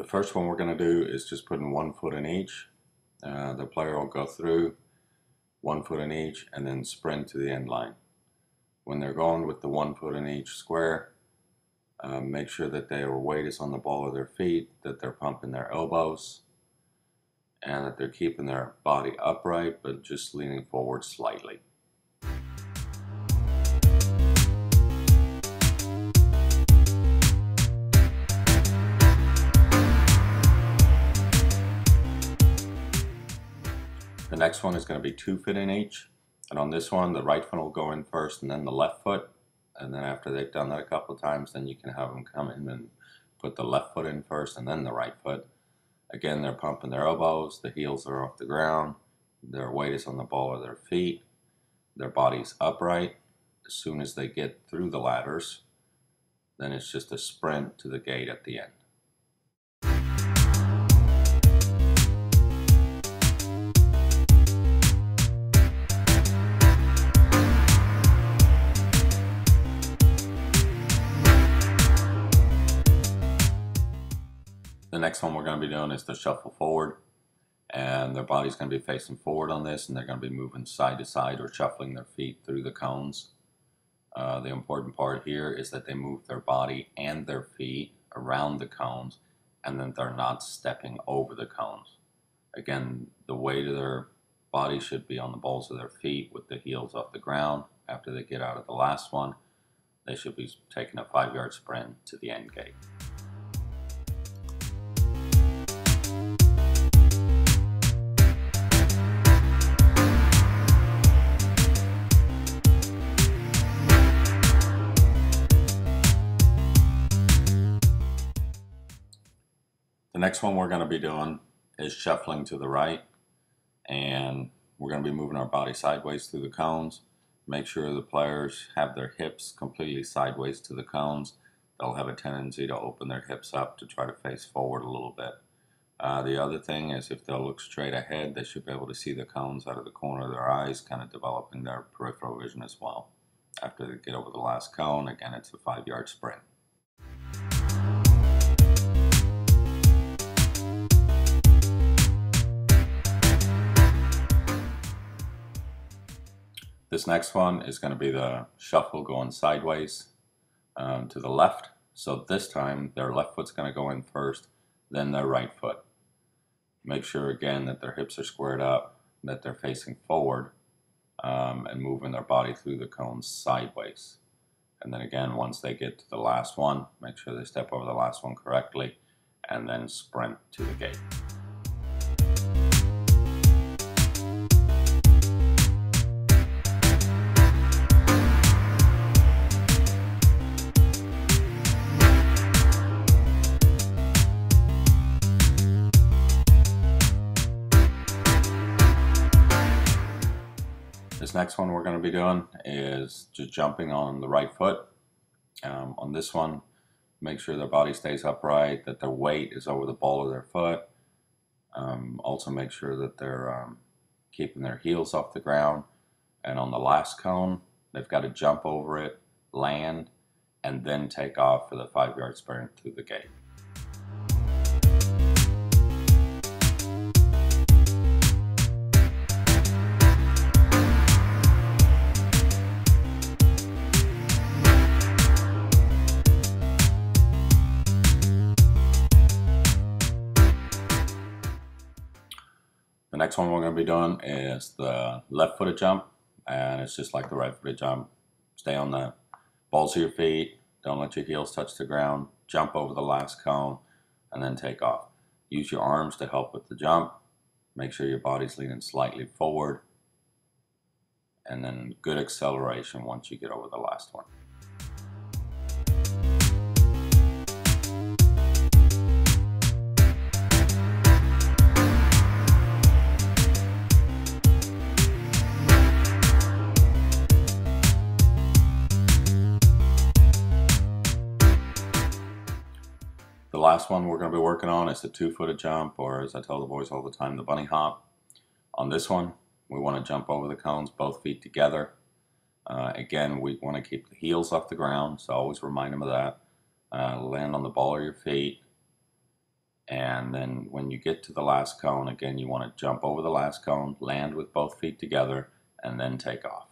first one we're going to do is just putting 1 foot in each. The player will go through 1 foot in each and then sprint to the end line. When they're going with the 1 foot in each square, make sure that their weight is on the ball of their feet, that they're pumping their elbows, and that they're keeping their body upright but just leaning forward slightly. The next one is going to be 2 feet in each, and on this one the right foot will go in first and then the left foot, and then after they've done that a couple of times, then you can have them come in and put the left foot in first and then the right foot. Again, they're pumping their elbows, the heels are off the ground, their weight is on the ball of their feet, their body's upright. As soon as they get through the ladders, then it's just a sprint to the gate at the end. The next one we're going to be doing is the shuffle forward, and their body's going to be facing forward on this, and they're going to be moving side to side or shuffling their feet through the cones. The important part here is that they move their body and their feet around the cones, and then they're not stepping over the cones. Again, the weight of their body should be on the balls of their feet with the heels off the ground. After they get out of the last one, they should be taking a 5-yard sprint to the end gate. The next one we're going to be doing is shuffling to the right, and we're going to be moving our body sideways through the cones. Make sure the players have their hips completely sideways to the cones. They'll have a tendency to open their hips up to try to face forward a little bit. The other thing is, if they'll look straight ahead, they should be able to see the cones out of the corner of their eyes, kind of developing their peripheral vision as well. After they get over the last cone, again, it's a 5-yard sprint. This next one is going to be the shuffle going sideways to the left. So this time their left foot's going to go in first, then their right foot. Make sure again that their hips are squared up, that they're facing forward, and moving their body through the cones sideways. And then again, once they get to the last one, make sure they step over the last one correctly, and then sprint to the gate. This next one we're going to be doing is just jumping on the right foot. On this one, make sure their body stays upright, that their weight is over the ball of their foot. Also make sure that they're keeping their heels off the ground. And on the last cone, they've got to jump over it, land, and then take off for the 5-yard sprint to the gate. The next one we're going to be doing is the left-footed jump, and it's just like the right-footed jump. Stay on the balls of your feet, don't let your heels touch the ground, jump over the last cone, and then take off. Use your arms to help with the jump. Make sure your body's leaning slightly forward, and then good acceleration once you get over the last one. The last one we're going to be working on is the 2-footed jump, or as I tell the boys all the time, the bunny hop. On this one, we want to jump over the cones, both feet together. Again, we want to keep the heels off the ground, so always remind them of that. Land on the ball of your feet, And then when you get to the last cone, again, you want to jump over the last cone, land with both feet together, and then take off.